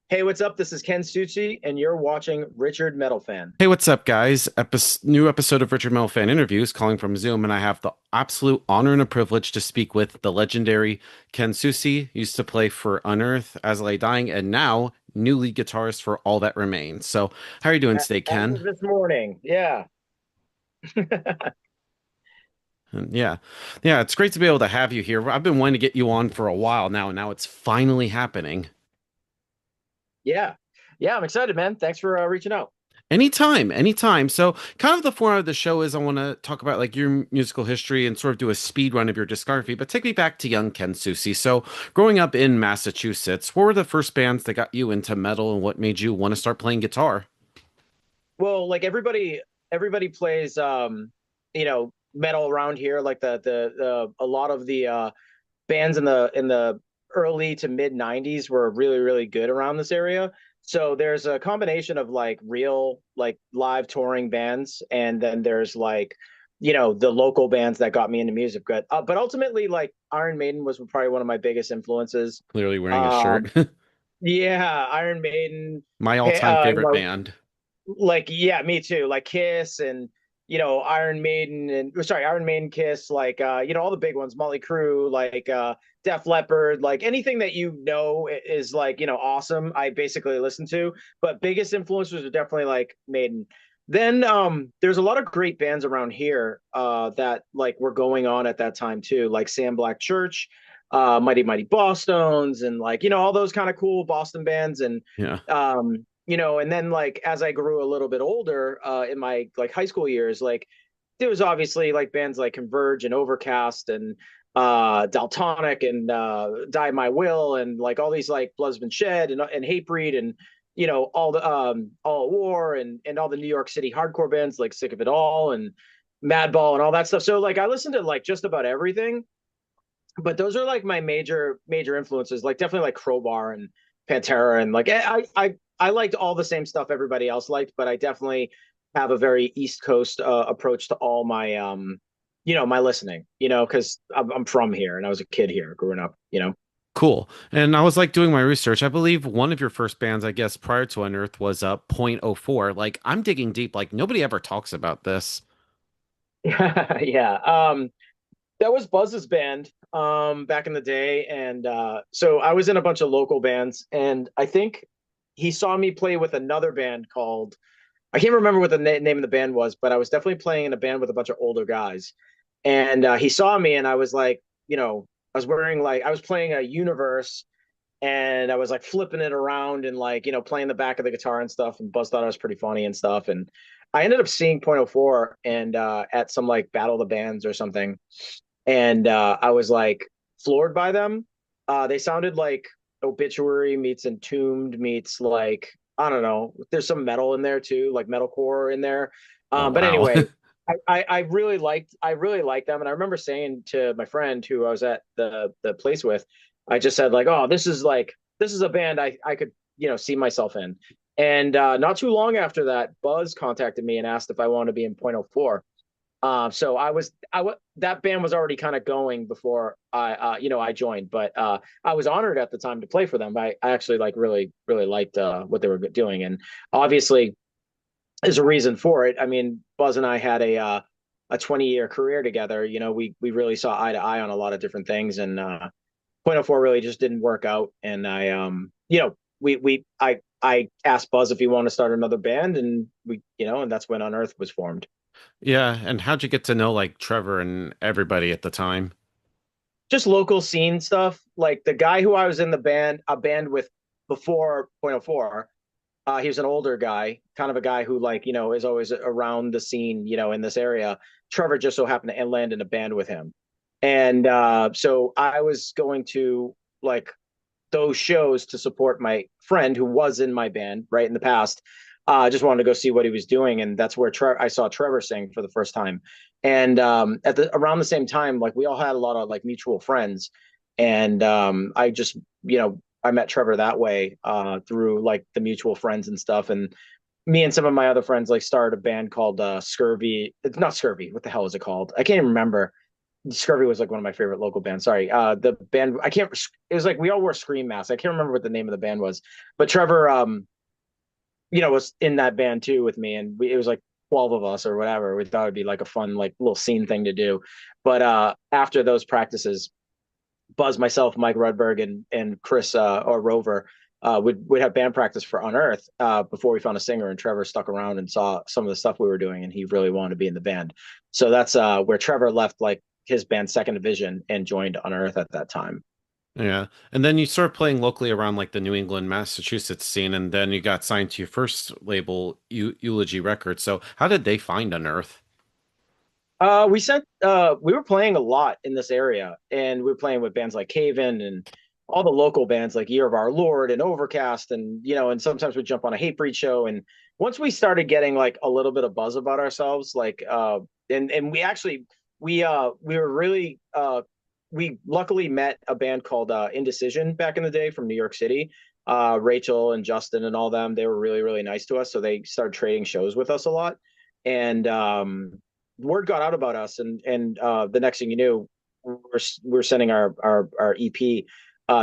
Hey, what's up? This is Ken Suchi, and you're watching Richard Metal Fan. Hey, what's up, guys? New episode of Richard Mel Fan Interviews calling from Zoom, and I have the absolute honor and a privilege to speak with the legendary Ken Susi. Used to play for Unearth, As I Lay Dying, and now new lead guitarist for All That Remains. So, how are you doing today, As Ken? of this morning, yeah. And yeah, it's great to be able to have you here. I've been wanting to get you on for a while now, and now it's finally happening. Yeah. Yeah, I'm excited, man. Thanks for reaching out. Anytime, anytime. So, kind of the format of the show is I want to talk about like your musical history and sort of do a speed run of your discography, but take me back to young Ken Susi. So, growing up in Massachusetts, what were the first bands that got you into metal and what made you want to start playing guitar? Well, like everybody plays metal around here. Like the a lot of the bands in the early to mid 90s were really, really good around this area. So there's a combination of like real like live touring bands, and then there's like the local bands that got me into music. But ultimately, like Iron Maiden was probably one of my biggest influences. Clearly wearing a shirt. Um, yeah, Iron Maiden, My Hey, all-time favorite you band. like yeah, me too. Like Kiss and Iron Maiden and sorry, Iron Maiden, Kiss, like all the big ones, Motley Crue, like Def Leppard, like anything that is like awesome. I basically listen to, but biggest influencers are definitely like Maiden. Then there's a lot of great bands around here that like were going on at that time too, like Sam Black Church, Mighty Mighty Bosstones, and like all those kind of cool Boston bands and Yeah. and then like as I grew a little bit older in my like high school years, like there was obviously like bands like Converge and Overcast and Daltonic and Die My Will and like all these like Blood's Been Shed and Hatebreed and all the All at War and all the New York City hardcore bands like Sick of It All and Madball and all that stuff. So like I listened to like just about everything, but those are like my major influences, like definitely like Crowbar and Pantera and like I liked all the same stuff everybody else liked, but I definitely have a very East Coast approach to all my my listening, because I'm from here and I was a kid here growing up, Cool. And I was like doing my research. I believe one of your first bands, I guess, prior to Unearth was point oh 0.04. Like I'm digging deep. Like nobody ever talks about this. Yeah. That was Buzz's band back in the day, and so I was in a bunch of local bands, and I think he saw me play with another band called, I can't remember what the name of the band was, but I was definitely playing in a band with a bunch of older guys. And he saw me, and I was like, I was wearing like I was playing a Universe, and I was like flipping it around and like playing the back of the guitar and stuff. And Buzz thought I was pretty funny and stuff. And I ended up seeing Point Oh Four and at some like Battle of the Bands or something, and I was like floored by them. They sounded like Obituary meets Entombed meets like I don't know. There's some metal in there too, like metalcore in there. Oh But wow. anyway, I really liked them, and I remember saying to my friend who I was at the place with, I just said like, oh, this is a band I could see myself in. And not too long after that, Buzz contacted me and asked if I wanted to be in Point Oh Four. So that band was already kind of going before I joined, but I was honored at the time to play for them. I actually like really, really liked what they were doing. And obviously there's a reason for it. I mean, Buzz and I had a 20-year career together. We really saw eye to eye on a lot of different things, and Point oh 0.04 really just didn't work out. And I asked Buzz if he wanted to start another band, and and that's when Unearth was formed. Yeah, and how'd you get to know like Trevor and everybody at the time? Just local scene stuff. Like the guy who I was in a band with before Point Oh Four, he was an older guy, kind of a guy who like, is always around the scene, in this area. Trevor just so happened to land in a band with him. And so I was going to like those shows to support my friend who was in my band right in the past. I just wanted to go see what he was doing, and that's where I saw Trevor sing for the first time. And at the around the same time, like we all had a lot of like mutual friends, and I just I met Trevor that way through like the mutual friends and stuff. And me and some of my other friends like started a band called Scurvy. It's not Scurvy. What the hell is it called? I can't even remember. Scurvy was like one of my favorite local bands. Sorry, the band I can't. It was like we all wore scream masks. I can't remember what the name of the band was, but Trevor, was in that band too with me, and it was like 12 of us or whatever. We thought it'd be like a fun like little scene thing to do. But after those practices, Buzz, myself, Mike Rudberg, and Chris or Rover would have band practice for Unearth before we found a singer, and Trevor stuck around and saw some of the stuff we were doing, and he really wanted to be in the band. So that's where Trevor left like his band Second Division and joined Unearth at that time. Yeah. And then you started playing locally around like the New England, Massachusetts scene, and then you got signed to your first label, Eulogy Records. So how did they find Unearth? We were playing a lot in this area, and we were playing with bands like Caven and all the local bands like Year of Our Lord and Overcast, and and sometimes we jump on a Hatebreed show. And once we started getting like a little bit of buzz about ourselves, like and we actually we were really we luckily met a band called Indecision back in the day from New York City. Rachel and Justin and all them, they were really, really nice to us. So they started trading shows with us a lot. And word got out about us, and the next thing you knew, we're sending our EP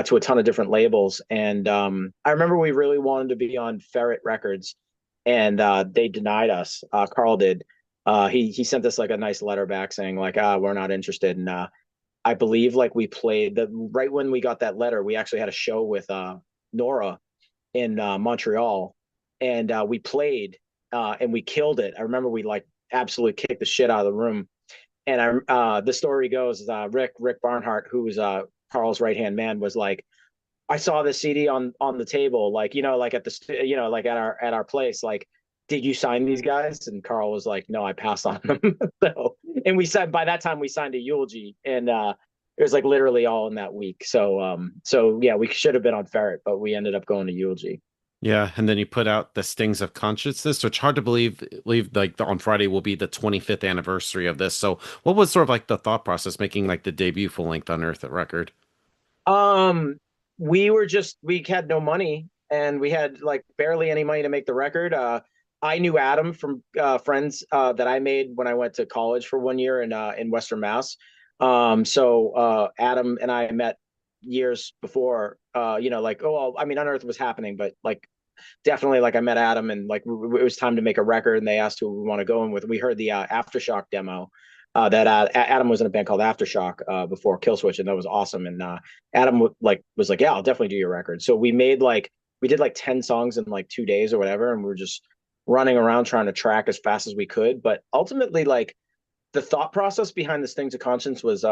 to a ton of different labels. And I remember we really wanted to be on Ferret Records, and they denied us. Carl did. He sent us like a nice letter back saying like, we're not interested. And I believe like we played the right when we got that letter, we actually had a show with Nora in Montreal, and we played and we killed it. I remember we like absolutely kicked the shit out of the room. And the story goes, Rick Barnhart, who was Carl's right hand man, was like, I saw the CD on the table, like like at like at our place, like. Did you sign these guys? And Carl was like, no, I passed on them. So, and we said by that time we signed a Eulogy, and it was like literally all in that week. So yeah, we should have been on Ferret, but we ended up going to Eulogy. Yeah, and then you put out the Stings of Consciousness, which hard to believe like on Friday will be the 25th anniversary of this. So what was sort of like the thought process making like the debut full length Unearth record? Um, we had no money, and we had like barely any money to make the record. I knew Adam from friends that I made when I went to college for 1 year in Western Mass. So Adam and I met years before. Like I mean, Unearth was happening, but like definitely like I met Adam, and like it was time to make a record, and they asked who we want to go in with. We heard the Aftershock demo. That Adam was in a band called Aftershock before Killswitch, and that was awesome. And Adam was like, yeah, I'll definitely do your record. So we did like 10 songs in like 2 days or whatever, and we were just running around trying to track as fast as we could. But ultimately, like the thought process behind the Stings of Conscience was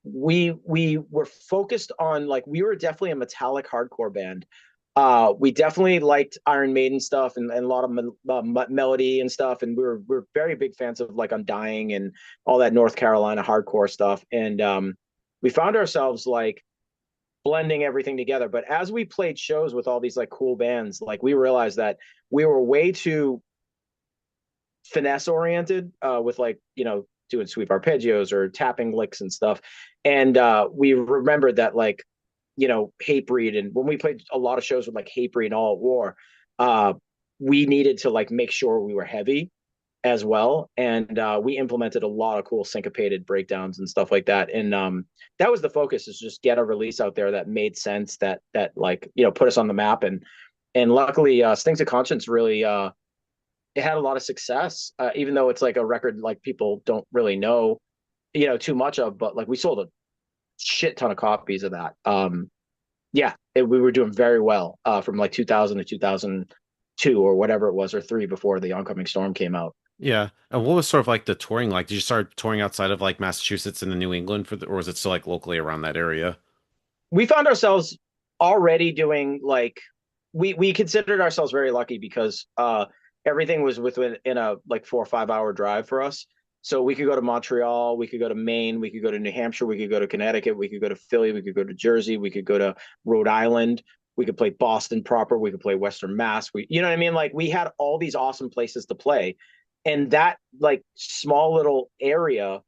we were focused on like we were definitely a metallic hardcore band. We definitely liked Iron Maiden stuff, and a lot of melody and stuff, and we're very big fans of like Undying and all that North Carolina hardcore stuff. And we found ourselves like blending everything together. But as we played shows with all these like cool bands, like we realized that we were way too finesse oriented with like doing sweep arpeggios or tapping licks and stuff. And we remembered that like Hatebreed, and when we played a lot of shows with like Hatebreed and All at War, we needed to like make sure we were heavy as well. And we implemented a lot of cool syncopated breakdowns and stuff like that. And that was the focus, is just get a release out there that made sense, that like put us on the map. And luckily Stings of Conscience really it had a lot of success, even though it's like a record like people don't really know too much of. But like we sold a shit ton of copies of that. We were doing very well from like 2000 to 2002 or whatever it was, or three, before the Oncoming Storm came out. Yeah. And what was sort of like the touring like? Did you start touring outside of like Massachusetts and the New England or was it still like locally around that area? We found ourselves already doing like we considered ourselves very lucky because everything was within in a like 4 or 5 hour drive for us. So we could go to Montreal, we could go to Maine, we could go to New Hampshire, we could go to Connecticut, we could go to Philly, we could go to Jersey, we could go to Rhode Island, we could play Boston proper, we could play Western Mass. You know what I mean? Like we had all these awesome places to play. And that like small little area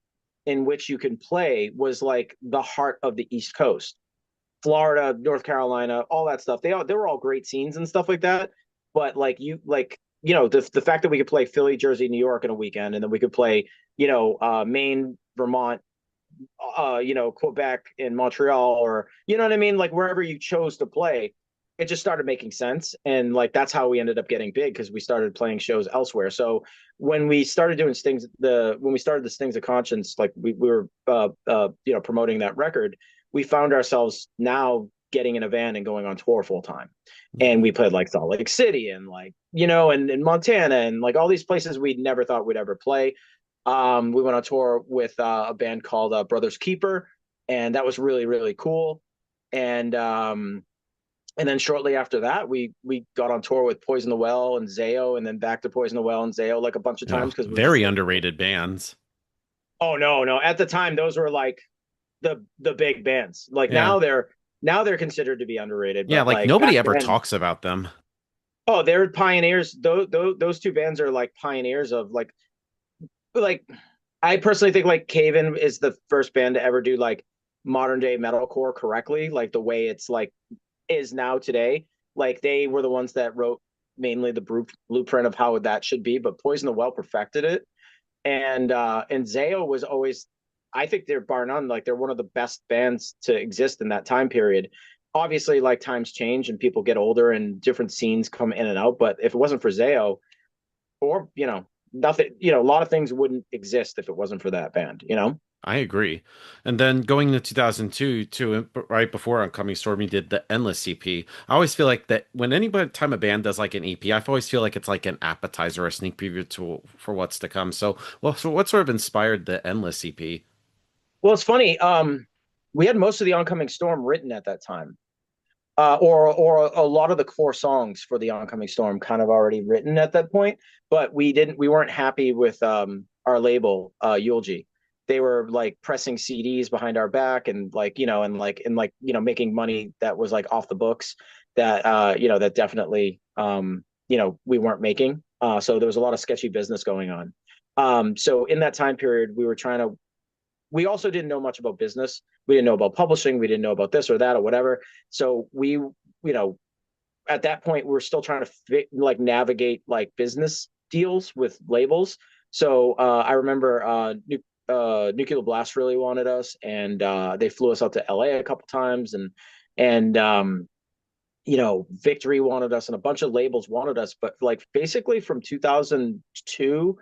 in which you can play was like the heart of the East Coast. Florida, North Carolina, all that stuff. They were all great scenes and stuff like that. But the fact that we could play Philly, Jersey, New York in a weekend, and then we could play Maine, Vermont, Quebec and Montreal, or you know what I mean, like wherever you chose to play, it just started making sense, and like that's how we ended up getting big because we started playing shows elsewhere. So when we started doing Stings, the when we started the Stings of Conscience, like we were promoting that record, we found ourselves now getting in a van and going on tour full time. And we played like Salt Lake City and like, and Montana and like all these places we never thought we'd ever play. We went on tour with a band called Brothers Keeper, and that was really, really cool. And then shortly after that, we got on tour with Poison the Well and Zayo, and then back to Poison the Well and Zayo like a bunch of Yeah, times because we were just very like, underrated bands. oh no, no. At the time, those were like the big bands. Like Yeah. now they're considered to be underrated, Yeah, but like like nobody back ever then, talks about them. oh, they're pioneers. Those two bands are like pioneers of like I personally think like Caven is the first band to ever do like modern day metalcore correctly, like the way it's like is now today. Like they were the ones that wrote mainly the blueprint of how that should be, but Poison the Well perfected it. And Zayo was always, I think they're bar none, like they're one of the best bands to exist in that time period. Obviously, like times change and people get older and different scenes come in and out. But if it wasn't for Zayo, or nothing, a lot of things wouldn't exist if it wasn't for that band. I agree. And then going into 2002, right before Oncoming Storm, you did the Endless EP. I always feel like that when anybody time a band does like an EP, I always feel like it's like an appetizer, a sneak preview to for what's to come. So what sort of inspired the Endless EP? Well, it's funny. We had most of the Oncoming Storm written at that time, or a lot of the core songs for the Oncoming Storm kind of already written at that point. But we weren't happy with our label, Eulogy. They were like pressing CDs behind our back and making money that was like off the books that definitely we weren't making. So there was a lot of sketchy business going on. So in that time period, we also didn't know much about business. We didn't know about publishing. We didn't know about this or that or whatever. So at that point, we were still trying to navigate like business deals with labels. So I remember Nuclear Blast really wanted us, and they flew us out to LA a couple times, and Victory wanted us, and a bunch of labels wanted us. But like basically from 2002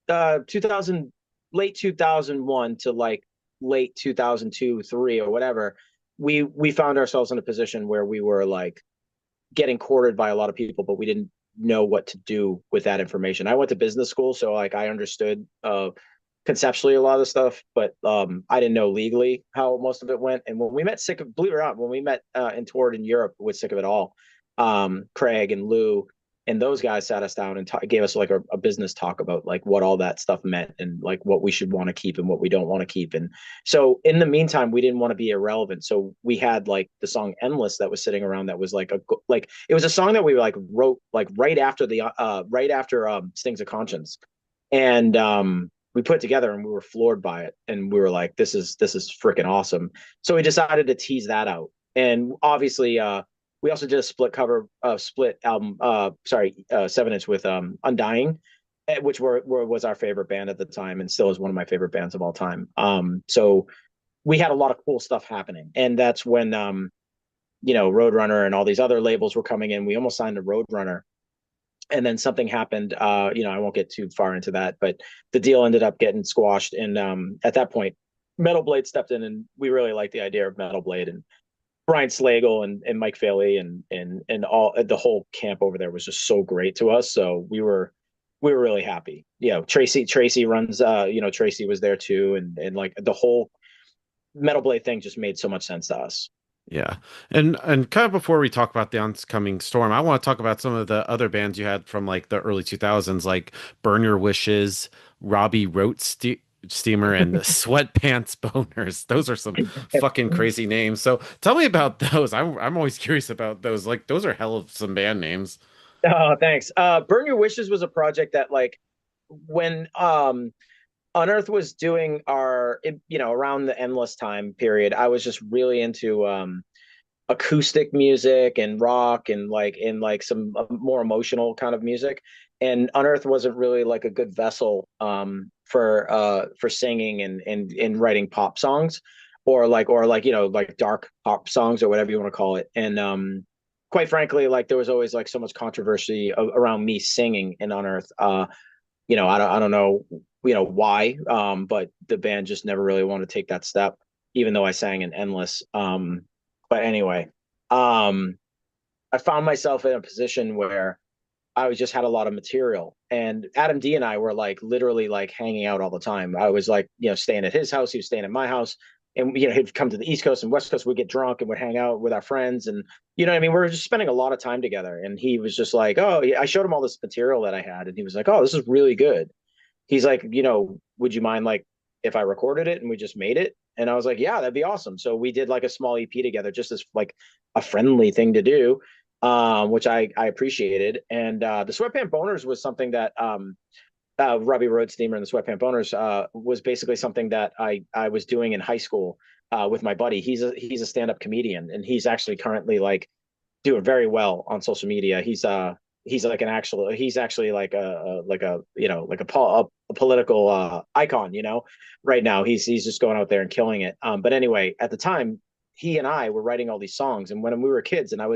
2000 late 2001 to like late 2002 3 or whatever, we found ourselves in a position where we were like getting courted by a lot of people, but we didn't know what to do with that information. I went to business school, so like I understood conceptually a lot of the stuff, but I didn't know legally how most of it went. And when we met Sick of, believe it or not, when we met and toured in Europe with Sick of It All, Craig and Lou and those guys sat us down and gave us like a business talk about like what all that stuff meant and like what we should want to keep and what we don't want to keep. And so in the meantime, we didn't want to be irrelevant. So we had like the song Endless that was sitting around that was like it was a song that we like wrote like right after Stings of Conscience. And we put it together and we were floored by it, and we were like, this is freaking awesome. So we decided to tease that out. And obviously we also did a split album, 7-inch with Undying, which was our favorite band at the time and still is one of my favorite bands of all time. So we had a lot of cool stuff happening, and that's when Roadrunner and all these other labels were coming in. We almost signed a Roadrunner, and then something happened. I won't get too far into that, but the deal ended up getting squashed. And at that point, Metal Blade stepped in, and we really liked the idea of Metal Blade. And Brian Slagle and Mike Faley and all the whole camp over there was just so great to us. So we were really happy. Tracy runs. Tracy was there too, and like the whole Metal Blade thing just made so much sense to us. Yeah. And kind of before we talk about the oncoming storm, I want to talk about some of the other bands you had from like the early 2000s, like Burn Your Wishes, Robbie Roat Steamer, and the Sweatpants Boners. Those are some fucking crazy names. So tell me about those. I'm always curious about those. Like those are hell of some band names. Oh, thanks. Burn Your Wishes was a project that like when Unearth was doing around the Endless time period, I was just really into acoustic music and rock and like some more emotional kind of music. And Unearth wasn't really like a good vessel for singing and writing pop songs or like like dark pop songs or whatever you want to call it. And quite frankly, like there was always like so much controversy around me singing in Unearth. I don't know, why, but the band just never really wanted to take that step, even though I sang in Endless. But anyway, um, I found myself in a position where I was just had a lot of material, and Adam D and I were like literally like hanging out all the time. I was like, staying at his house, he was staying at my house, and he'd come to the East Coast and West Coast. We'd get drunk and would hang out with our friends, and what I mean. We were just spending a lot of time together, and he was just like, "Oh, yeah." I showed him all this material that I had, and he was like, "Oh, this is really good." He's like, would you mind like if I recorded it and we just made it? And I was like, yeah, that'd be awesome. So we did like a small EP together, just as like a friendly thing to do, which I appreciated. And the Sweatpant Boners was something that Robbie Roadsteamer and the Sweatpant Boners was basically something that I was doing in high school with my buddy. He's a stand up comedian, and he's actually currently like doing very well on social media. He's like he's actually like a political icon, right now. He's just going out there and killing it. But anyway, at the time, he and I were writing all these songs, and when we were kids, and I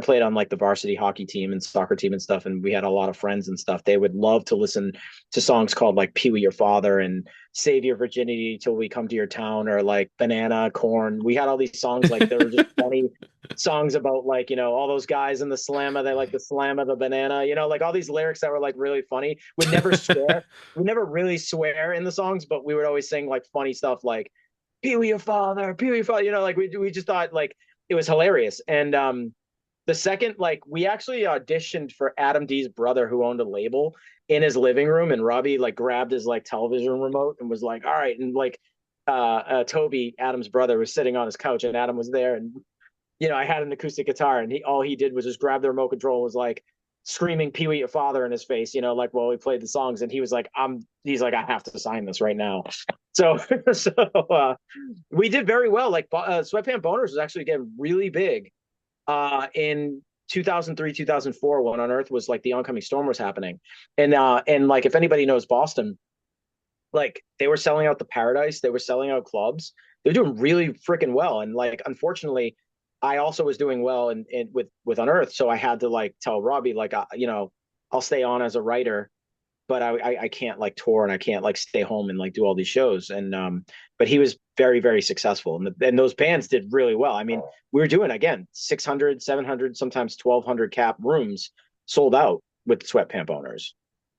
played on like the varsity hockey team and soccer team and stuff, and we had a lot of friends and stuff. They would love to listen to songs called like Pee Wee Your Father and Save Your Virginity Till We Come to Your Town, or like Banana Corn. We had all these songs like they were just funny songs about like all those guys in the slammer, they like the slam of the banana, like all these lyrics that were like really funny. We'd never swear. We never really swear in the songs, but we would always sing like funny stuff like Pee Wee Your Father, Pee Wee Your Father, like we just thought like it was hilarious. And the second, like, we actually auditioned for Adam D's brother who owned a label in his living room, and Robbie like grabbed his like television remote and was like, all right. And like Toby, Adam's brother, was sitting on his couch, and Adam was there, and I had an acoustic guitar, and all he did was just grab the remote control and was like screaming Pee Wee your father in his face, like while we played the songs. And he was like, he's like, I have to sign this right now. So, we did very well. Like Sweatpant Boners was actually getting really big in 2003, 2004, when Unearth was like the Oncoming Storm was happening. And like, if anybody knows Boston, like they were selling out the Paradise, they were selling out clubs. They're doing really freaking well. And like, unfortunately, I also was doing well with Unearth, so I had to like tell Robbie like, I'll stay on as a writer, but I can't like tour, and I can't like stay home and like do all these shows. And but he was very, very successful, and those bands did really well. I mean, we were doing again 600, 700, sometimes 1,200 cap rooms sold out with the Sweatpant Boners.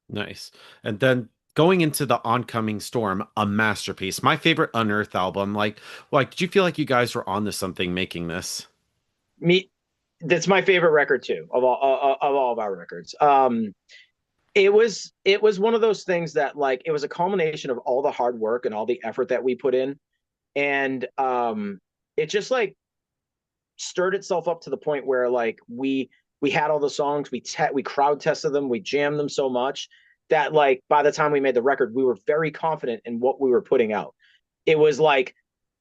Nice. And then going into the Oncoming Storm, a masterpiece. My favorite Unearth album. Like, did you feel like you guys were onto something making this? Me, that's my favorite record too of all of our records. It was one of those things that like it was a culmination of all the hard work and all the effort that we put in, and it just like stirred itself up to the point where like we had all the songs, we crowd tested them, we jammed them so much that like by the time we made the record, we were very confident in what we were putting out. It was like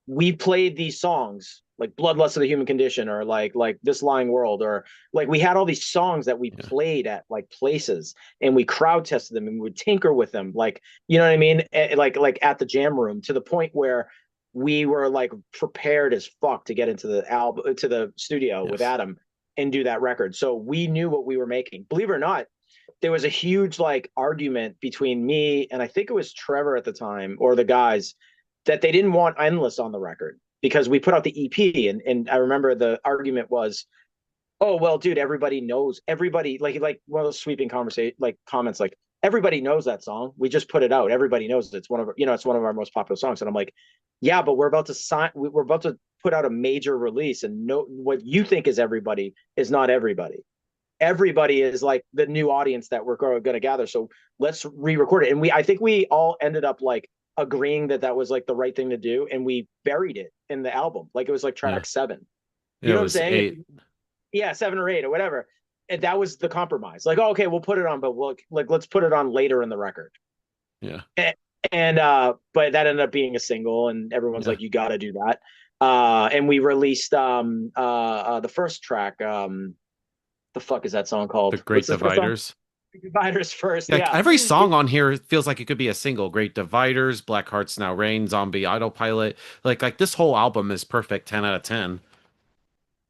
we played these songs like Bloodlust of the Human Condition, or like This Lying World, or like we had all these songs that we Yeah. played at like places, and we crowd tested them and we would tinker with them, like, you know what I mean, like at the jam room, to the point where we were like prepared as fuck to get into the album, to the studio with Yes. Adam and do that record. So we knew what we were making. Believe it or not, there was a huge like argument between me and I think it was Trevor at the time, or the guys, that they didn't want Endless on the record because we put out the EP. And I remember the argument was, oh well, dude, everybody knows, everybody like one of those sweeping conversation like comments like, everybody knows that song. We just put it out. Everybody knows it's one of it's one of our most popular songs. And I'm like, yeah, but we're about to sign. We're about to put out a major release, and no, what you think is everybody is not everybody. Everybody is like the new audience that we're going to gather. So let's re-record it. And I think we all ended up like agreeing that that was like the right thing to do, and we buried it in the album. Like it was like Yeah. track 7. You It know what I'm was saying? 8. Yeah, 7 or 8 or whatever. And that was the compromise. Like, oh, okay, we'll put it on, but we'll like let's put it on later in the record. Yeah. And but that ended up being a single, and everyone's Yeah. like, you got to do that. And we released the first track. The fuck is that song The called? Great What's the first song? Dividers. Dividers first, Yeah, yeah. every song on here feels like it could be a single. Great Dividers, Black Hearts Now Rain, Zombie Autopilot. Like this whole album is perfect, 10 out of 10.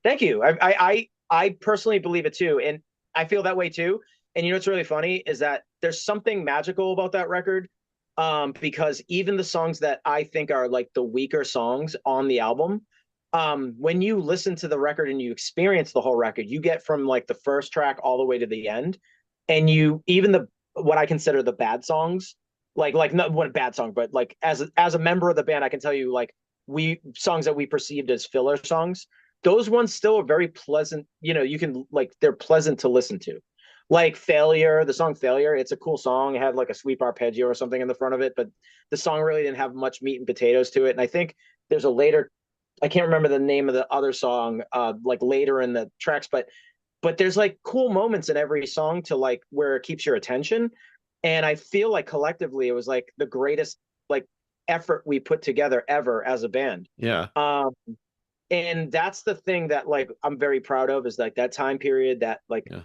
Thank you. I personally believe it too, and I feel that way too. And you know what's really funny is that there's something magical about that record, because even the songs that I think are like the weaker songs on the album, when you listen to the record and you experience the whole record, you get from like the first track all the way to the end, and you even the what I consider the bad songs, like not what a bad song, but like as a member of the band, I can tell you like we songs that we perceived as filler songs, those ones still are very pleasant. You know, you can like they're pleasant to listen to. Like Failure, the song Failure, it's a cool song. It had like a sweep arpeggio or something in the front of it, but the song really didn't have much meat and potatoes to it. And I think there's a later, I can't remember the name of the other song, like later in the tracks, but there's like cool moments in every song to like where it keeps your attention. And I feel like collectively it was like the greatest like effort we put together ever as a band. Yeah. Um, and that's the thing that like I'm very proud of is like that time period that like Yeah.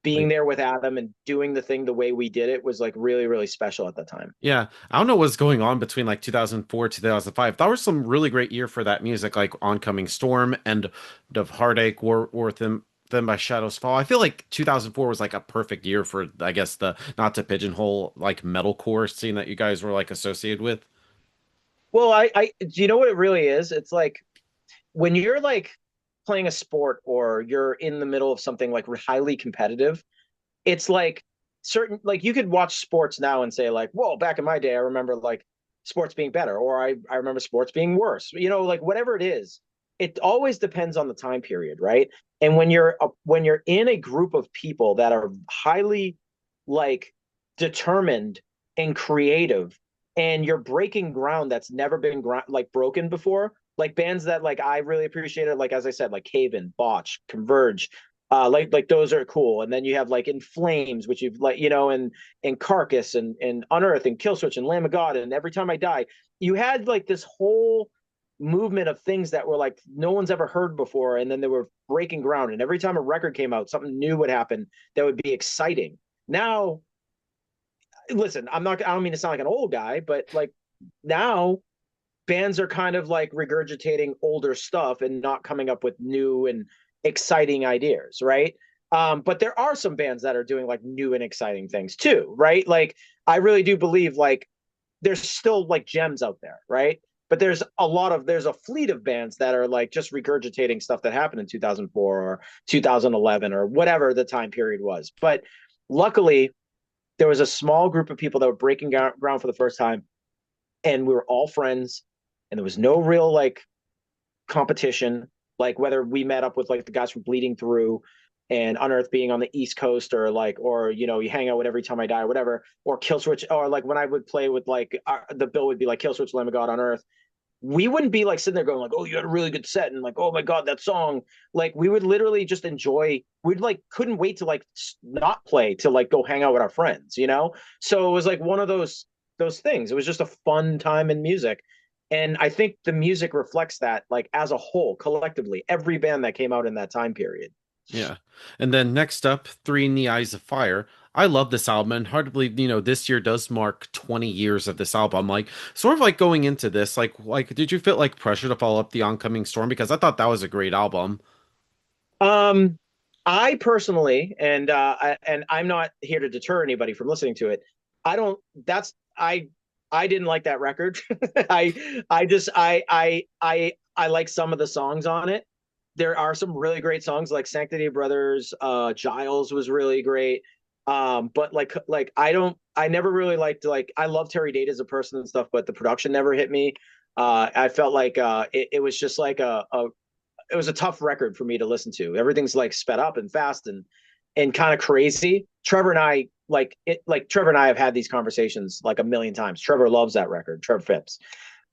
being Like there with Adam and doing the thing the way we did it was like really really special at the time. yeah, I don't know what's going on between like 2004 2005. That was some really great year for that music, like Oncoming Storm, End of Heartache, War them by Shadows Fall. I feel like 2004 was like a perfect year for, I guess, the not to pigeonhole like metalcore scene that you guys were like associated with. Well, I do you know what it really is? It's like when you're like playing a sport or you're in the middle of something like highly competitive, it's like certain like you could watch sports now and say like, whoa, back in my day, I remember like sports being better, or I remember sports being worse. You know, like whatever it is, it always depends on the time period, right? And when you're in a group of people that are highly like determined and creative, and you're breaking ground that's never been like broken before, like bands that like I really appreciated, like as I said, like Caven, Botch, Converge, like those are cool. And then you have like In Flames, which you've like, you know, and Carcass and Unearth and Killswitch and Lamb of God and Every Time I Die. You had like this whole movement of things that were like no one's ever heard before, and then they were breaking ground. And every time a record came out, something new would happen that would be exciting. Now, listen, I don't mean to sound like an old guy, but like now bands are kind of like regurgitating older stuff and not coming up with new and exciting ideas, right? But there are some bands that are doing like new and exciting things too, right? Like I really do believe like there's still like gems out there, right? But there's a fleet of bands that are like just regurgitating stuff that happened in 2004 or 2011 or whatever the time period was. But luckily, there was a small group of people that were breaking ground for the first time, and we were all friends, and there was no real like competition, like whether we met up with like the guys from Bleeding Through and Unearth being on the East Coast, or like, or you know, you hang out with Every Time I Die or whatever, or Killswitch, or like when I would play with like the bill would be like Killswitch, Lamb of God, Unearth. We wouldn't be like sitting there going like, oh, you had a really good set, and like, oh my god, that song. Like we would literally just enjoy. We'd like couldn't wait to like not play to like go hang out with our friends, you know. So it was like one of those things. It was just a fun time in music. And I think the music reflects that, like as a whole, collectively, every band that came out in that time period. Yeah. And then next up, Three in the Eyes of Fire. I love this album, and hard to believe, this year does mark 20 years of this album. Like, sort of like going into this, did you feel like pressure to follow up the Oncoming Storm? Because I thought that was a great album. Um, I personally, and I'm not here to deter anybody from listening to it. I don't. That's I didn't like that record. I just I like some of the songs on it. There are some really great songs like Sanctity of Brothers. Giles was really great. But like I never really liked like I love Terry Date as a person and stuff, but the production never hit me. I felt like it was just like it was a tough record for me to listen to. Everything's like sped up and fast and kind of crazy. Trevor and I Trevor and I have had these conversations like a million times. Trevor loves that record, Trevor Phipps.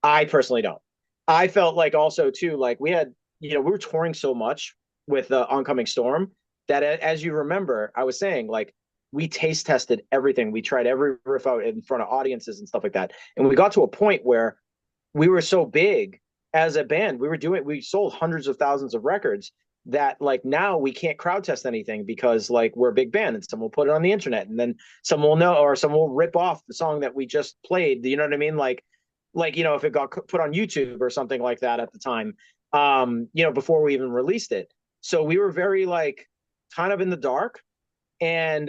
I personally don't. I felt like also too like we had, you know, we were touring so much with the Oncoming Storm that as you remember, I was saying like we taste tested everything. We tried every riff out in front of audiences and stuff like that. And we got to a point where we were so big as a band, we sold hundreds of thousands of records that like now we can't crowd test anything because like we're a big band and someone will put it on the internet and then someone will know or someone will rip off the song that we just played. You know what I mean? Like, you know, if it got put on YouTube or something like that at the time, you know, before we even released it. So we were very like kind of in the dark. And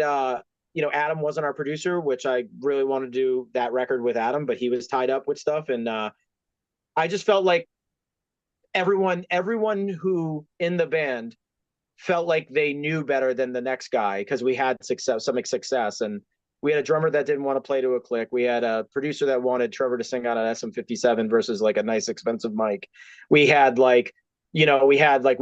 you know, Adam wasn't our producer, which I really wanted to do that record with Adam, but he was tied up with stuff. And I just felt like everyone who in the band felt like they knew better than the next guy because we had some success. And we had a drummer that didn't want to play to a click. We had a producer that wanted Trevor to sing on an SM57 versus like a nice expensive mic. We had like, you know, we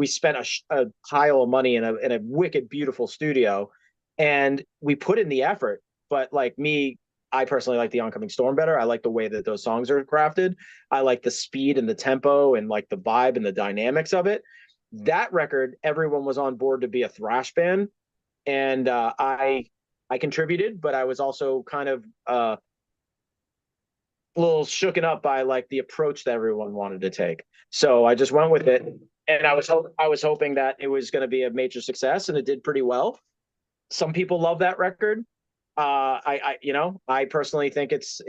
spent a pile of money in a wicked beautiful studio, and we put in the effort. But like me, I personally like the Oncoming Storm better. I like the way that those songs are crafted. I like the speed and the tempo and like the vibe and the dynamics of it. That record, everyone was on board to be a thrash band, and I contributed, but I was also kind of a little shooken up by like the approach that everyone wanted to take. So I just went with it, and I was hoping that it was going to be a major success, and it did pretty well. Some people love that record. You know, I personally think it's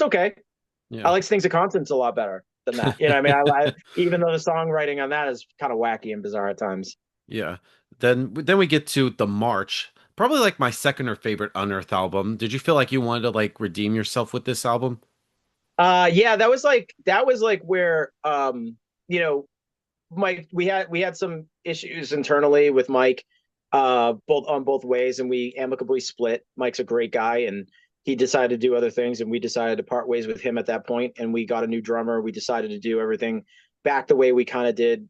okay. I Yeah. like Things of Constance a lot better than that. You know, what I mean, even though the songwriting on that is kind of wacky and bizarre at times. Yeah. Then we get to the March. Probably like my second or favorite Unearth album. Did you feel like you wanted to like redeem yourself with this album? Yeah, that was like where you know, Mike, we had some issues internally with Mike, both on both ways, and we amicably split. Mike's a great guy, and he decided to do other things, and we decided to part ways with him at that point, and we got a new drummer. We decided to do everything back the way we kind of did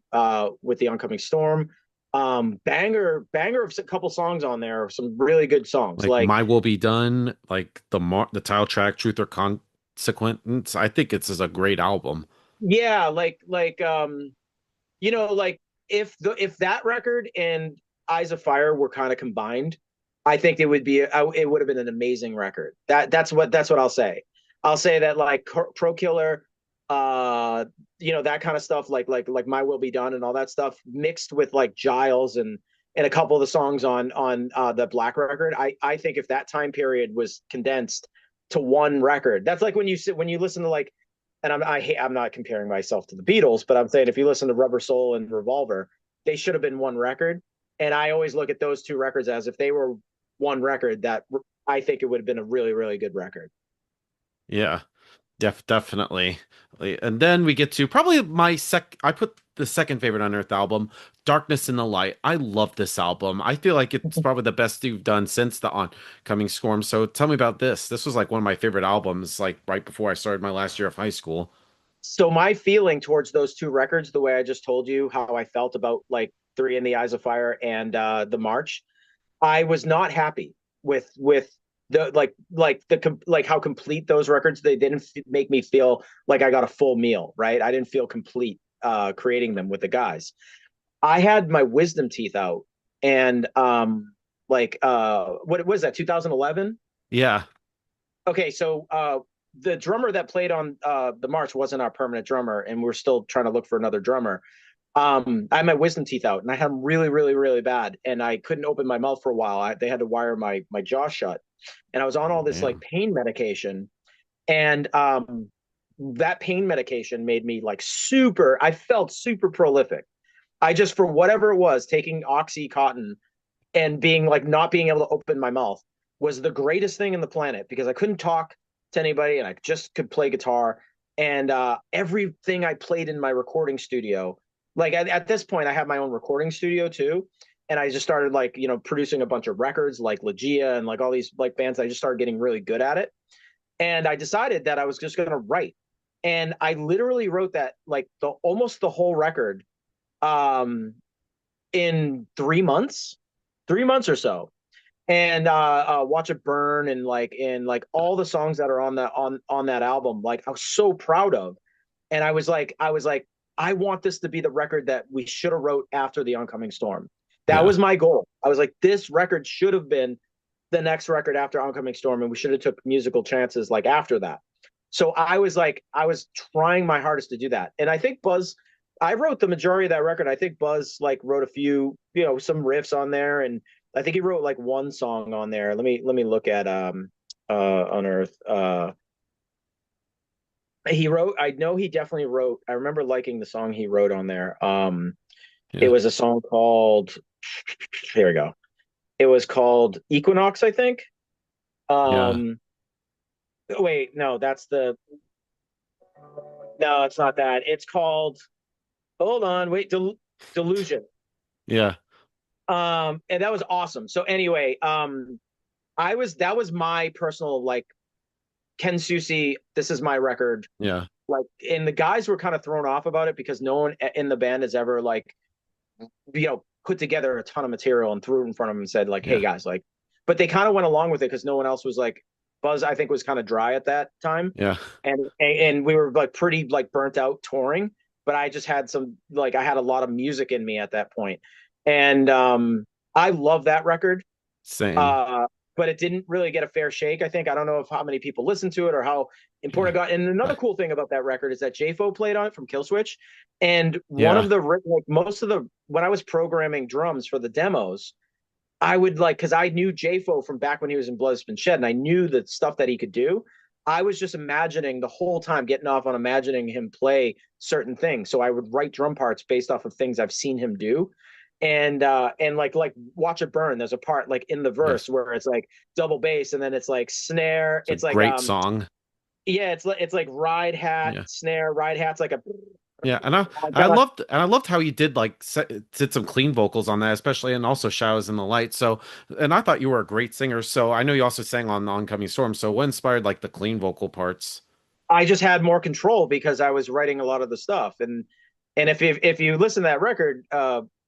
with the Oncoming Storm. Banger of a couple songs on there, some really good songs. Like Like My Will Be Done, like the title track, Truth or Consequence. I think it's a great album. yeah, you know, like if that record and Eyes of Fire were kind of combined, I think it would have been an amazing record. That's what I'll say. I'll say that like Pro Killer, you know, that kind of stuff, like My Will Be Done and all that stuff, mixed with like Giles and a couple of the songs on the Black record. I think if that time period was condensed to one record, that's like when you listen to like, and I'm not comparing myself to the Beatles, but I'm saying if you listen to Rubber Soul and Revolver, they should have been one record. And I always look at those two records as if they were one record, that I think it would have been a really, really good record. Yeah. Definitely. And then we get to probably I put the second favorite Unearth album, Darkness in the Light. I love this album. I feel like it's probably the best you've done since the Oncoming Storm. So tell me about this. This was like one of my favorite albums, like right before I started my last year of high school. So my feeling towards those two records, the way I just told you how I felt about like Three in the Eyes of Fire and the March, I was not happy with the like how complete those records. They didn't make me feel like I got a full meal, right? I didn't feel complete creating them with the guys. I had my wisdom teeth out, and what was that, 2011? Yeah. Okay, so the drummer that played on the March wasn't our permanent drummer, and we're still trying to look for another drummer. I had my wisdom teeth out, and I had them really, really, really bad, and I couldn't open my mouth for a while. They had to wire my jaw shut, and I was on all this like Damn. pain medication, and that pain medication made me like super. I felt super prolific. I just, for whatever it was, taking OxyContin and being like not being able to open my mouth was the greatest thing in the planet because I couldn't talk to anybody and I just could play guitar. And everything I played in my recording studio, like at this point, I have my own recording studio too. And I just started like, you know, producing a bunch of records like Legia and like all these like bands. I just started getting really good at it. And I decided that I was just going to write. And I literally wrote that like almost the whole record um, in 3 months, 3 months or so, and Watch It Burn and like in like all the songs that are on that album, like I was so proud of, and I was like, I want this to be the record that we should have wrote after the Oncoming Storm. That Yeah. was my goal. I was like, this record should have been the next record after Oncoming Storm, and we should have took musical chances like after that. So I was trying my hardest to do that. And I think Buzz, I wrote the majority of that record. I think Buzz like wrote a few, some riffs on there, and I think he wrote like one song on there. Let me look at Unearth. He wrote, I know he definitely wrote, I remember liking the song he wrote on there. It Yeah. was a song called, here we go. It was called Equinox, I think. Yeah. Um, wait, no, no, it's not that. It's called, hold on, wait, Delusion. Yeah. And that was awesome. So anyway, that was my personal, like, Ken Susi, this is my record. Yeah. Like, and the guys were kind of thrown off about it because no one in the band has ever like, put together a ton of material and threw it in front of them and said like, hey Yeah. guys, like, but they kind of went along with it because no one else was like, Buzz, I think, was kind of dry at that time. Yeah. And we were like pretty like burnt out touring, but I just had some, like, I had a lot of music in me at that point. And I love that record. Same. Uh, but it didn't really get a fair shake. I think, I don't know if how many people listened to it or how Yeah. important it got. And another cool thing about that record is that JFO played on it from Killswitch, and one Yeah. of the like most of the when I was programming drums for the demos, I would like, because I knew JFO from back when he was in Blood Has Been Shed, and I knew the stuff that he could do. I was just imagining the whole time, getting off on imagining him play certain things. So I would write drum parts based off of things I've seen him do. And like Watch It Burn, there's a part like in the Yeah. verse where it's like double bass and then it's like snare. It's a It's like great song. yeah, it's like ride hat, Yeah. snare, ride hat's like a Yeah, oh my God. and I loved how you did like did some clean vocals on that, especially, and also Shadows in the Light. So, and I thought you were a great singer. So I know you also sang on Oncoming Storm. So what inspired like the clean vocal parts? I just had more control because I was writing a lot of the stuff. And if you listen to that record,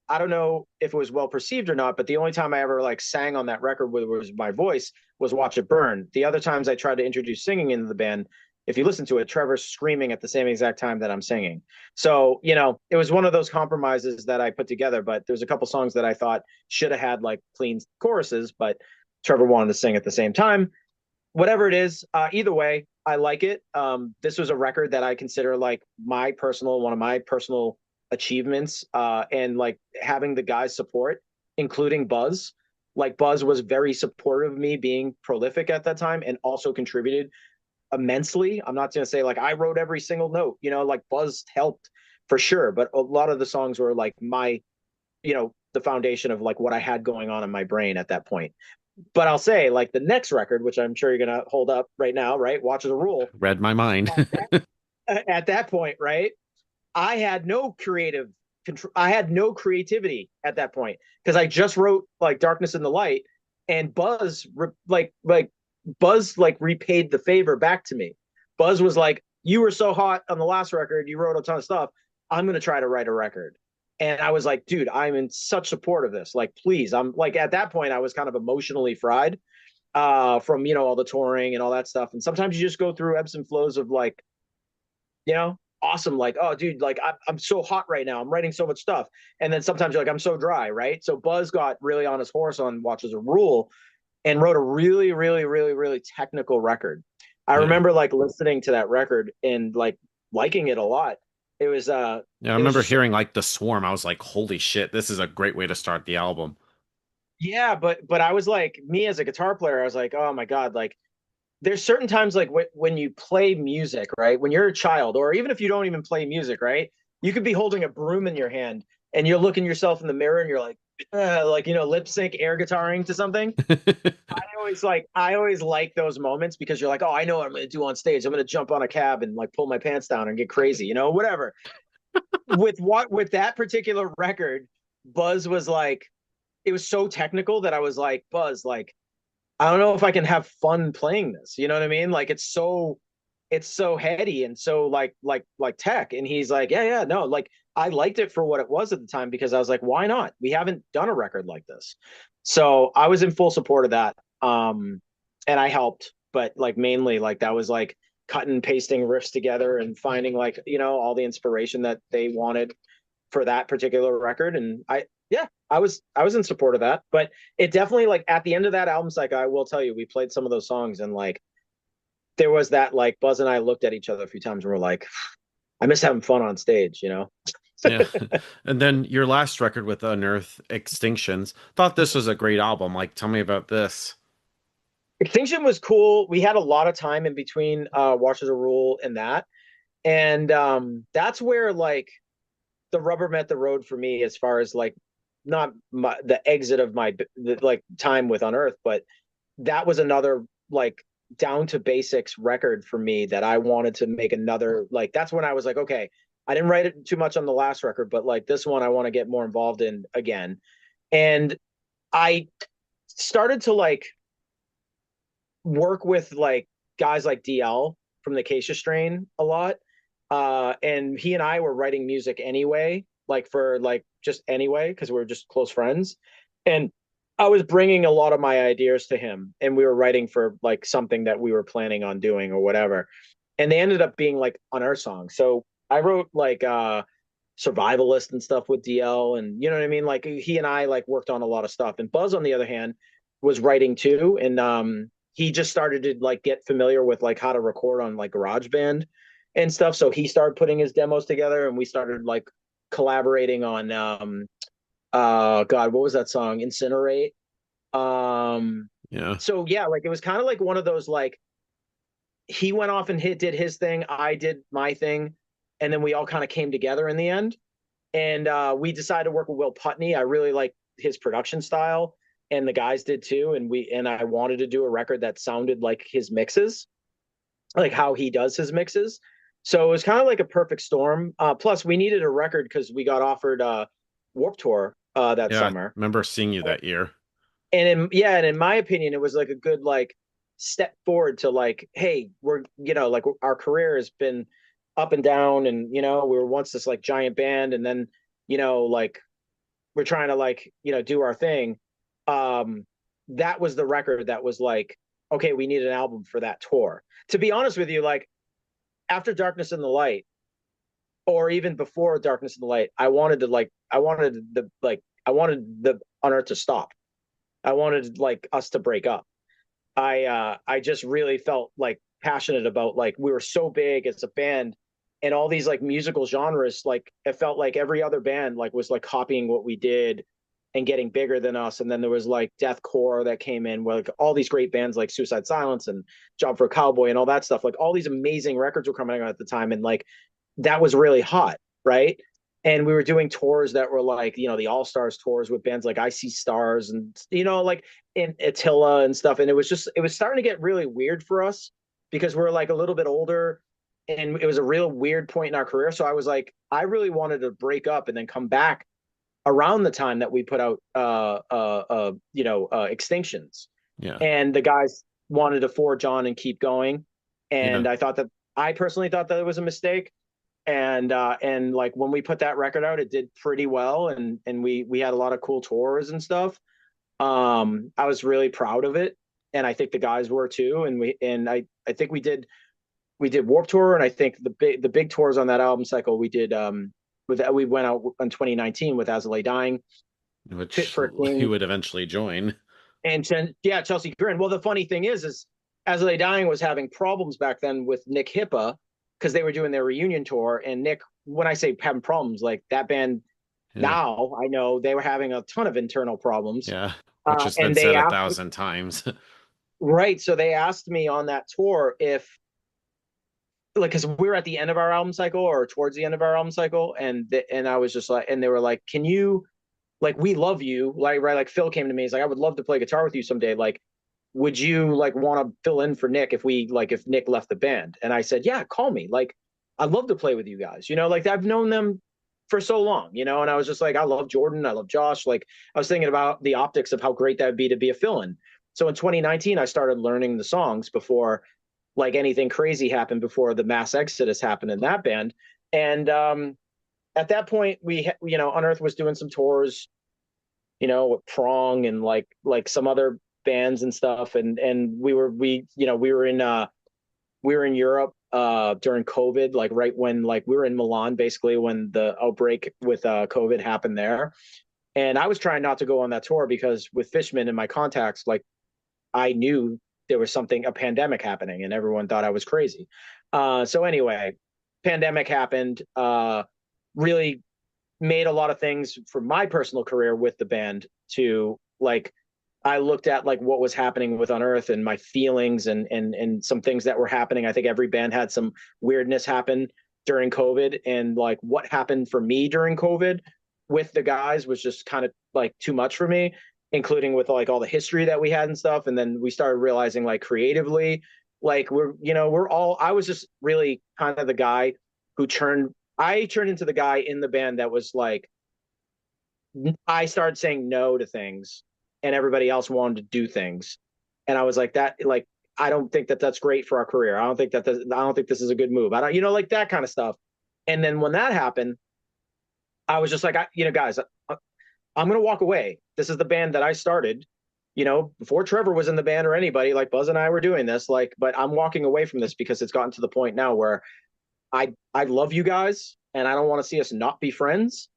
I don't know if it was well perceived or not, but the only time I ever like sang on that record was my voice was Watch It Burn. The other times I tried to introduce singing into the band, if you listen to it, Trevor's screaming at the same exact time that I'm singing. So, it was one of those compromises that I put together, but there's a couple songs that I thought should have had like clean choruses, but Trevor wanted to sing at the same time. Whatever it is, either way, I like it. This was a record that I consider like one of my personal achievements, and like having the guys support, including Buzz. Like Buzz was very supportive of me being prolific at that time and also contributed immensely. I'm not going to say like I wrote every single note, like Buzz helped for sure, but a lot of the songs were like the foundation of like what I had going on in my brain at that point. But I'll say, like, the next record, which I'm sure you're gonna hold up right now, right? Watch the Rule. Read my mind. At that point, right? I had no creative control. I had no creativity at that point because I just wrote like Darkness in the Light, and Buzz like repaid the favor back to me. Buzz was like, "You were so hot on the last record. You wrote a ton of stuff. I'm gonna try to write a record." And I was like, "Dude, I'm in such support of this. Like, please." I'm like, at that point, I was kind of emotionally fried, from all the touring and all that stuff. And sometimes you just go through ebbs and flows of like, awesome, like, oh dude, like I'm so hot right now, I'm writing so much stuff. And then sometimes you're like, I'm so dry, right? So Buzz got really on his horse on Watch as a Rule and wrote a really, really, really, really technical record. I Yeah. remember like listening to that record and like liking it a lot. It was Yeah, I it was remember just so, hearing like The Swarm. I was like, holy shit, this is a great way to start the album. yeah, but I was like, me as a guitar player, I was like, oh my God, like there's certain times like when you play music, right? When you're a child, or even if you don't even play music, right? You could be holding a broom in your hand and you're looking yourself in the mirror and you're like, lip sync air guitaring to something. I always like those moments because you're like, oh, I know what I'm gonna do on stage. I'm gonna jump on a cab and like pull my pants down and get crazy, whatever. With that particular record, Buzz was like, it was so technical that I was like, Buzz, like I don't know if I can have fun playing this. You know what I mean? Like it's so heady and so like tech. And he's like, yeah, yeah, no, like I liked it for what it was at the time because I was like, why not? We haven't done a record like this. So I was in full support of that. And I helped, but like mainly like that was like cutting and pasting riffs together and finding like, all the inspiration that they wanted for that particular record. And yeah, I was in support of that. But it definitely like at the end of that album cycle, I will tell you, we played some of those songs and like there was that like Buzz and I looked at each other a few times and we're like, I miss having fun on stage, you know? Yeah. And then your last record with Unearth, Extinctions, thought this was a great album. Like, tell me about this. Extinction was cool. We had a lot of time in between Watches of Rule and that. And that's where like the rubber met the road for me as far as like not the exit of like time with Unearth, but that was another like down to basics record for me that I wanted to make another like that's when I was like, okay, I didn't write it too much on the last record, but like this one I want to get more involved in again. And I started to like work with like guys like DL from the Acacia Strain a lot. And he and I were writing music anyway, like for like just anyway, because we are just close friends. And I was bringing a lot of my ideas to him, and we were writing for like something that we were planning on doing or whatever. And they ended up being like on our song. So I wrote like Survivalist and stuff with DL, and you know what I mean? Like he and I like worked on a lot of stuff. And Buzz, on the other hand, was writing too. And he just started to like get familiar with like how to record on like GarageBand and stuff. So he started putting his demos together, and we started like collaborating on God, what was that song? Incinerate. Um Yeah. so yeah, like it was kind of like one of those like he went off and did his thing, I did my thing, and then we all kind of came together in the end. And we decided to work with Will Putney. I really like his production style, and the guys did too. And I wanted to do a record that sounded like his mixes, like how he does his mixes. So it was kind of like a perfect storm. Plus, we needed a record because we got offered Warp Tour that Yeah. I summer. remember seeing you that year. And in my opinion, it was like a good like step forward to like, hey, we're like our career has been up and down, and we were once this like giant band, and then like we're trying to like do our thing. Um, that was the record that was like, okay, we need an album for that tour. To be honest with you, like after Darkness in the Light, or even before Darkness in the Light, I wanted the Unearth to stop. I wanted like us to break up. I just really felt like passionate about like we were so big as a band, and all these like musical genres, like it felt like every other band like was like copying what we did and getting bigger than us. And then there was like deathcore that came in, where like all these great bands like Suicide Silence and Job for a Cowboy and all that stuff, like all these amazing records were coming out at the time, and like that was really hot, right? And we were doing tours that were like the All Stars tours with bands like I See Stars, and like in Attila and stuff. And it was starting to get really weird for us because we're like a little bit older, and it was a real weird point in our career. So I was like, I really wanted to break up and then come back around the time that we put out Extinctions. Yeah. And the guys wanted to forge on and keep going. Yeah. And I personally thought that it was a mistake. And like when we put that record out, it did pretty well, and we had a lot of cool tours and stuff. I was really proud of it, and I think the guys were too. I think we did Warp Tour, and I think the big tours on that album cycle we did we went out in 2019 with As I Lay Dying, Fit Which for a he King, would eventually join. and yeah, Chelsea Grin. Well, the funny thing is As I Lay Dying was having problems back then with Nick Hippa because they were doing their reunion tour, and Nick, when I say having problems, like that band Yeah. now, I know they were having a ton of internal problems. Yeah. Which has been And said they a asked, thousand times. right, so they asked me on that tour if, like, because we were at the end of our album cycle or towards the end of our album cycle, and I was just like, and they were like, can you, like, we love you, like, right, like Phil came to me, he's like, I would love to play guitar with you someday, like, would you like want to fill in for Nick if Nick left the band? And I said, yeah, call me. Like, I'd love to play with you guys. Like I've known them for so long, and I was just like, I love Jordan, I love Josh. Like I was thinking about the optics of how great that would be to be a fill-in. So in 2019, I started learning the songs before like anything crazy happened, before the mass exodus happened in that band. And at that point, Unearth was doing some tours, with Prong and like some other bands and stuff, and we were in Europe during COVID, like right when like we were in Milan basically when the outbreak with COVID happened there. And I was trying not to go on that tour because with Fishman and my contacts, like I knew there was a pandemic happening, and everyone thought I was crazy. So anyway, pandemic happened. Really made a lot of things for my personal career with the band to like I looked at like what was happening with Unearth and my feelings and some things that were happening. I think every band had some weirdness happen during COVID, and like what happened for me during COVID with the guys was just kind of like too much for me, including with like all the history that we had and stuff. And then we started realizing like creatively, like we're all I was just really kind of the guy who turned into the guy in the band that was like I started saying no to things and everybody else wanted to do things. And I was like that like I don't think that that's great for our career. I don't think this is a good move. I don't like that kind of stuff. And then when that happened, I was just like guys, I'm going to walk away. This is the band that I started, before Trevor was in the band or anybody, like Buzz and I were doing this, like, but I'm walking away from this because it's gotten to the point now where I love you guys and I don't want to see us not be friends.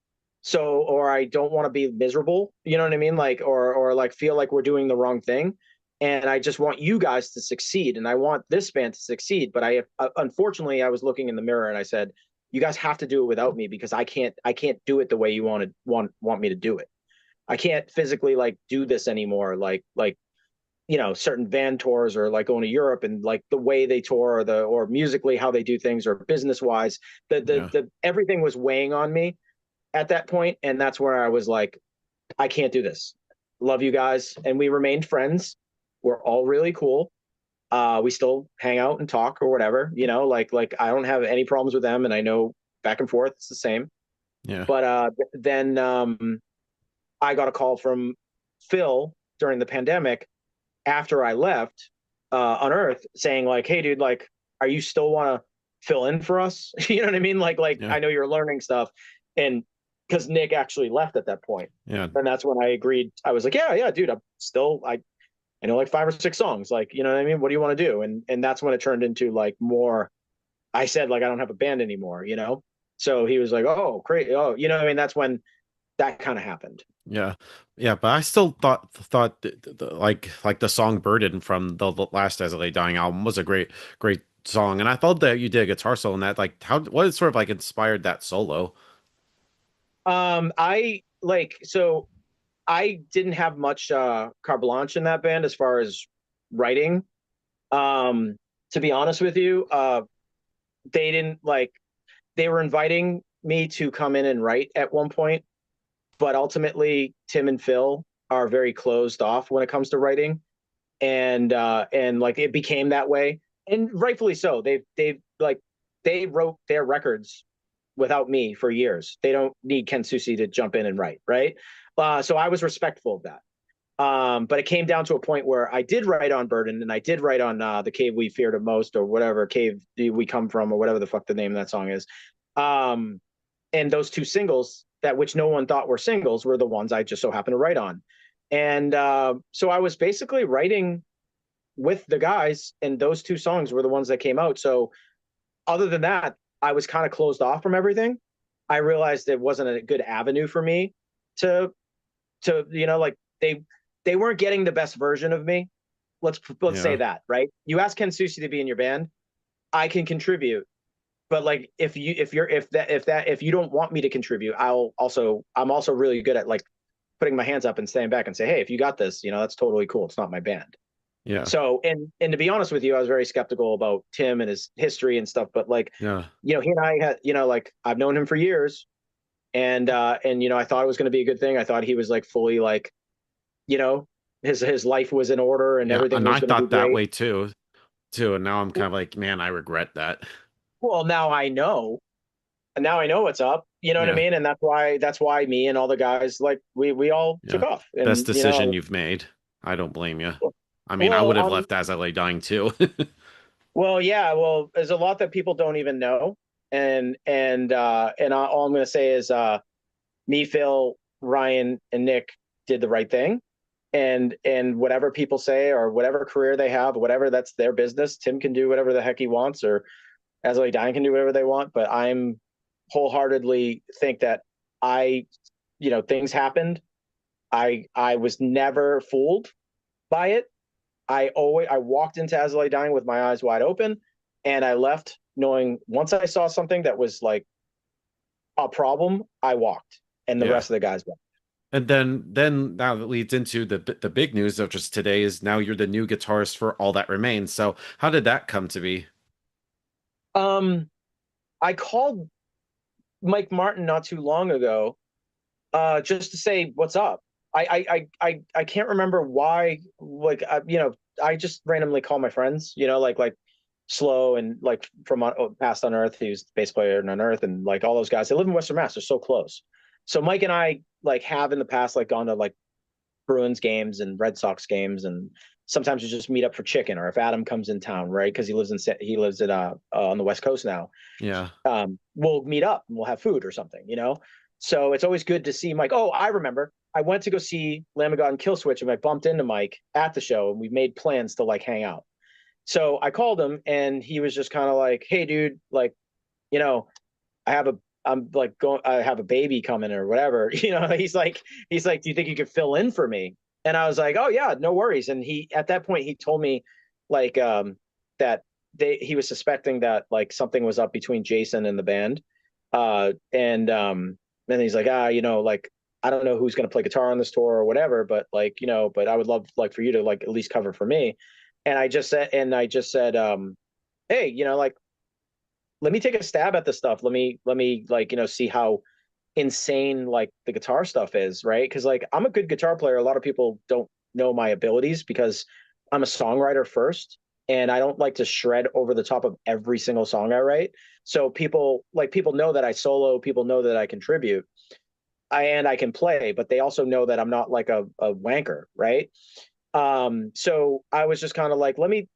So, or I don't want to be miserable, you know what I mean? Like, or like feel like we're doing the wrong thing. And I just want you guys to succeed. And I want this band to succeed. But unfortunately, I was looking in the mirror and I said, you guys have to do it without me because I can't do it the way you want me to do it. I can't physically like do this anymore. Like certain van tours or like going to Europe and like the way they tour or musically how they do things or business wise, Yeah. the everything was weighing on me at that point, and that's where I was like, I can't do this. Love you guys, and we remained friends. We're all really cool. We still hang out and talk or whatever, like I don't have any problems with them, and I know back and forth it's the same. Yeah. But then I got a call from Phil during the pandemic after I left Unearth saying like, hey dude, like, are you still want to fill in for us? You know what I mean? Like Yeah. I know you're learning stuff, and because Nick actually left at that point, Yeah. and that's when I agreed. I was like, yeah, dude, I know like 5 or 6 songs, like you know what I mean. What do you want to do? And that's when it turned into like more. I said like I don't have a band anymore. So he was like, oh, great, oh, you know what I mean. That's when that kind of happened. Yeah. Yeah, but I still thought like the song Burden from the last As I Lay Dying album was a great song. And I thought that you did a guitar solo in that. Like what sort of like inspired that solo? I like so I didn't have much carte blanche in that band as far as writing. Um, to be honest with you, they didn't like they were inviting me to come in and write at one point, but ultimately Tim and Phil are very closed off when it comes to writing, and like it became that way, and rightfully so. They've like they wrote their records without me for years. They don't need Ken Susi to jump in and write, right? So I was respectful of that. But it came down to a point where I did write on Burden and I did write on The Cave We Fear the Most or whatever cave we come from or whatever the fuck the name of that song is. Um, and those two singles that which no one thought were singles were the ones I just so happened to write on. And so I was basically writing with the guys, and those two songs were the ones that came out. So other than that, I was kind of closed off from everything. I realized it wasn't a good avenue for me to like they weren't getting the best version of me. Let's say Yeah. that, right? You ask Ken Susi to be in your band, I can contribute, but like if you don't want me to contribute, I'm also really good at like putting my hands up and staying back and say, hey, if you got this, that's totally cool. It's not my band. Yeah. So and to be honest with you, I was very skeptical about Tim and his history and stuff, but like Yeah. he and I had like I've known him for years, and I thought it was going to be a good thing. I thought he was like fully like you know his life was in order and Yeah. everything And was I going to be thought that great. way too. And now I'm kind of like, man, I regret that. Well, now I know, and now I know what's up. You know what I Yeah. mean? And that's why me and all the guys like we all took Yeah. off, Best and decision you've made. I don't blame you. I mean, I well would have on left As I Lay Dying too. well yeah well there's a lot that people don't even know, and all I'm going to say is me, Phil, Ryan, and Nick did the right thing. And whatever people say or whatever career they have, whatever that's their business. Tim can do whatever the heck he wants, or As I Lay Dying can do whatever they want. But I'm wholeheartedly think that I, things happened. I was never fooled by it. I walked into As I Lay Dying with my eyes wide open, and I left knowing once I saw something that was like a problem, I walked, and the Yeah. rest of the guys walked. And then now that leads into the big news of just today is now you're the new guitarist for All That Remains. So how did that come to be? Um, I called Mike Martin not too long ago, just to say what's up. I can't remember why. Like, I just randomly call my friends. Like Slow and like from past Unearth, he was the bass player in Unearth, and like all those guys. They live in Western Mass. They're so close. So Mike and I like have in the past like gone to like Bruins games and Red Sox games, and sometimes we just meet up for chicken, or if Adam comes in town, right? Because he lives at on the West Coast now. Yeah. We'll meet up and we'll have food or something. So it's always good to see Mike. Oh, I remember. I went to go see Lamb of God and Killswitch, and I bumped into Mike at the show, and we made plans to like hang out. So I called him, and he was just kind of like, "Hey, dude, like, you know, I have a, I'm like going, I have a baby coming or whatever." Do you think you could fill in for me? And I was like, "Oh yeah, no worries." And at that point, he told me, like, that he was suspecting that like something was up between Jason and the band, and then he's like, like I don't know who's going to play guitar on this tour or whatever, but like, but I would love like for you to like at least cover for me. And I just said, hey, like let me take a stab at this stuff. Let me like, see how insane like the guitar stuff is, right? Because like I'm a good guitar player. A lot of people don't know my abilities because I'm a songwriter first, and I don't like to shred over the top of every single song I write. So people know that I solo, people know that I contribute, and I can play, but they also know that I'm not like a wanker, right? So I was just kind of like, let me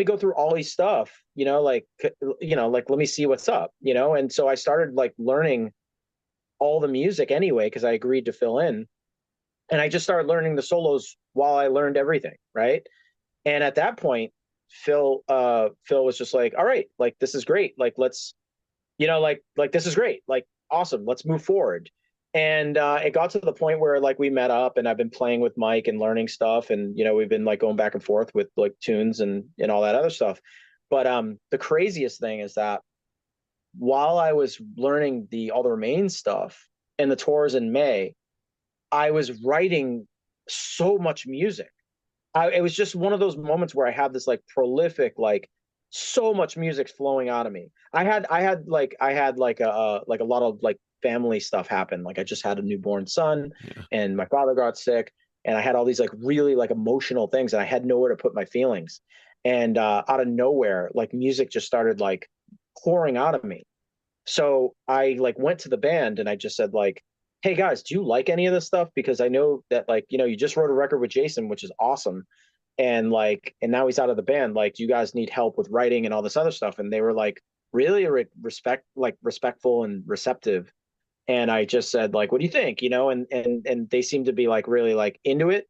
go through all these stuff, like let me see what's up, and so I started like learning all the music anyway because I agreed to fill in, and I just started learning the solos while I learned everything, right? And at that point, Phil was just like, all right, like this is great, like let's, like this is great, like awesome, let's move forward. And it got to the point where like we met up, and I've been playing with Mike and learning stuff, and we've been like going back and forth with like tunes and all that other stuff. But the craziest thing is that while I was learning the All the Remain stuff and the tours in May, I was writing so much music. It was just one of those moments where I had this like prolific, like so much music flowing out of me. I had like a lot of like family stuff happen. Like I just had a newborn son, Yeah. and my father got sick, and I had all these like really like emotional things, and I had nowhere to put my feelings. And out of nowhere, like music just started like pouring out of me. So I like went to the band, and I just said like, "Hey guys, do you like any of this stuff? Because I know that like, you just wrote a record with Jason, which is awesome. And now he's out of the band. Like, do you guys need help with writing and all this other stuff?" And they were like really respectful and receptive. And I just said like, "What do you think?" And they seemed to be like really like into it.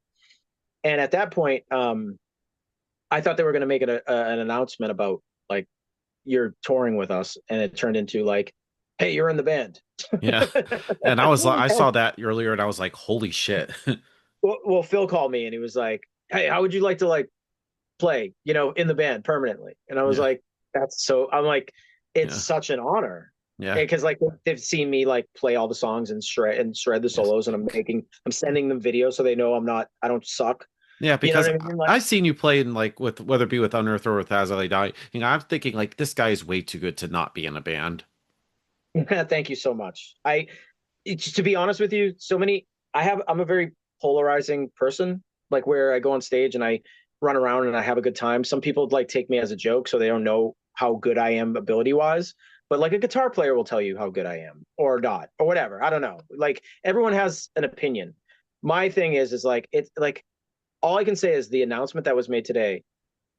And at that point, I thought they were going to make an announcement about like, "You're touring with us," and it turned into like, "Hey, you're in the band." Yeah. And I saw that earlier and I was like, holy shit. Well, Phil called me, and he was like, "Hey, how would you like to like play, in the band permanently?" And I was Yeah. like, I'm like, it's Yeah. such an honor. Yeah. Because like they've seen me like play all the songs and shred the Yes. solos, and I'm sending them videos so they know I don't suck. Yeah, You know because what I mean? Like, I've seen you play in like with whether it be with Unearth or with As I Lay Dying. I'm thinking like this guy is way too good to not be in a band. thank you so much. To be honest with you, I'm a very polarizing person, like where I go on stage and I run around and I have a good time. Some people like take me as a joke, so they don't know how good I am ability wise. But like a guitar player will tell you how good I am or not or whatever. I don't know. Like everyone has an opinion. My thing is like it's like all I can say is the announcement that was made today.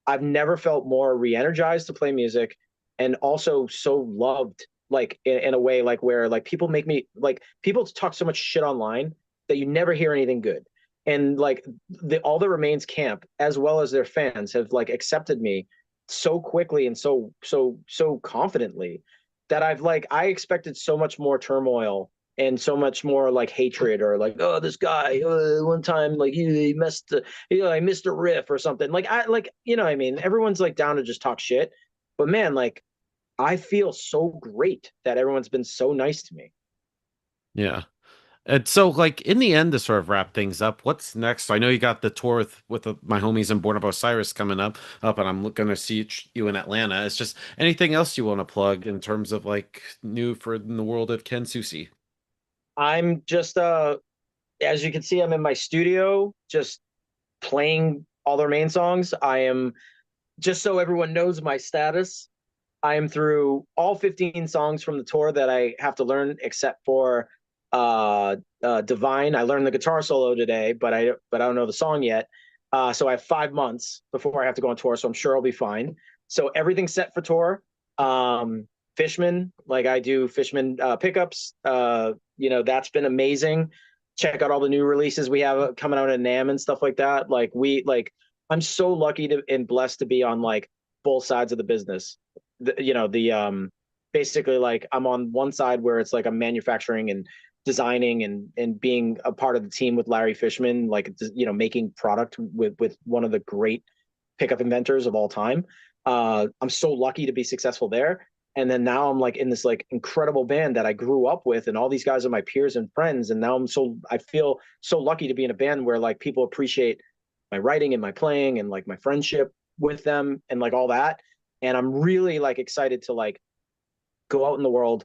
I've never felt more re-energized to play music, and also so loved, like in a way like where like people make me like people talk so much shit online that you never hear anything good. And like the All That Remains camp, as well as their fans, have like accepted me so quickly and so confidently that I expected so much more turmoil and so much more like hatred or like, oh, this guy one time like he messed I missed a riff or something. Like I like what I mean, everyone's like down to just talk shit, but man, like I feel so great that everyone's been so nice to me. Yeah. And so, like in the end, to sort of wrap things up, what's next? I know you got the tour with my homies in Born of Osiris coming up, and I'm going to see you in Atlanta. It's just anything else you want to plug in terms of like new for in the world of Ken Susi? I'm just as you can see, I'm in my studio just playing all their main songs. I am, just so everyone knows my status, I am through all 15 songs from the tour that I have to learn, except for Divine. I learned the guitar solo today, but I don't know the song yet. So I have 5 months before I have to go on tour, so I'm sure I'll be fine. So everything's set for tour. Fishman, like I do Fishman pickups. That's been amazing. Check out all the new releases we have coming out at NAMM and stuff like that. I'm so lucky to and blessed to be on like both sides of the business. The basically like I'm on one side where it's like I'm manufacturing and designing and being a part of the team with Larry Fishman, like making product with one of the great pickup inventors of all time. I'm so lucky to be successful there. And then now I'm like in this like incredible band that I grew up with, and all these guys are my peers and friends. And now I feel so lucky to be in a band where like people appreciate my writing and my playing and like my friendship with them and like all that. And I'm really like excited to like go out in the world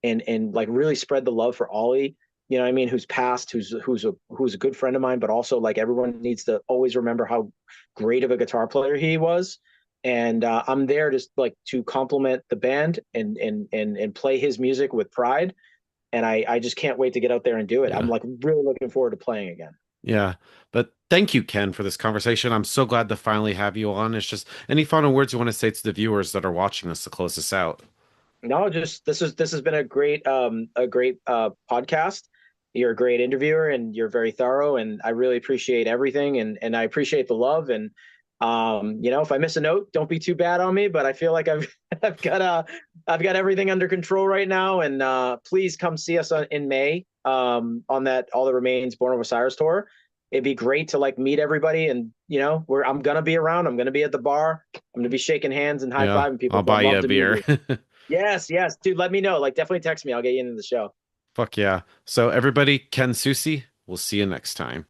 and like really spread the love for Ollie. You know what I mean? Who's passed, who's a good friend of mine, but also like everyone needs to always remember how great of a guitar player he was. And I'm there just like to compliment the band and play his music with pride. And I just can't wait to get out there and do it. I'm Yeah. like really looking forward to playing again. Yeah. But thank you, Ken, for this conversation. I'm so glad to finally have you on. It's just any final words you want to say to the viewers that are watching us to close this out? No, just this has been a great podcast. You're a great interviewer and you're very thorough, and I really appreciate everything, and I appreciate the love. And if I miss a note, don't be too bad on me, but I feel like I've I've got everything under control right now. And please come see us in May on that All That Remains Born of Osiris tour. It'd be great to like meet everybody, and where I'm gonna be around. I'm gonna be at the bar. I'm gonna be shaking hands and high Yeah. fiving people. I'll So I'd buy you love a to meet beer. you. Yes, yes, dude. Let me know. Like, definitely text me. I'll get you into the show. Fuck yeah. So everybody, Ken Susi, we'll see you next time.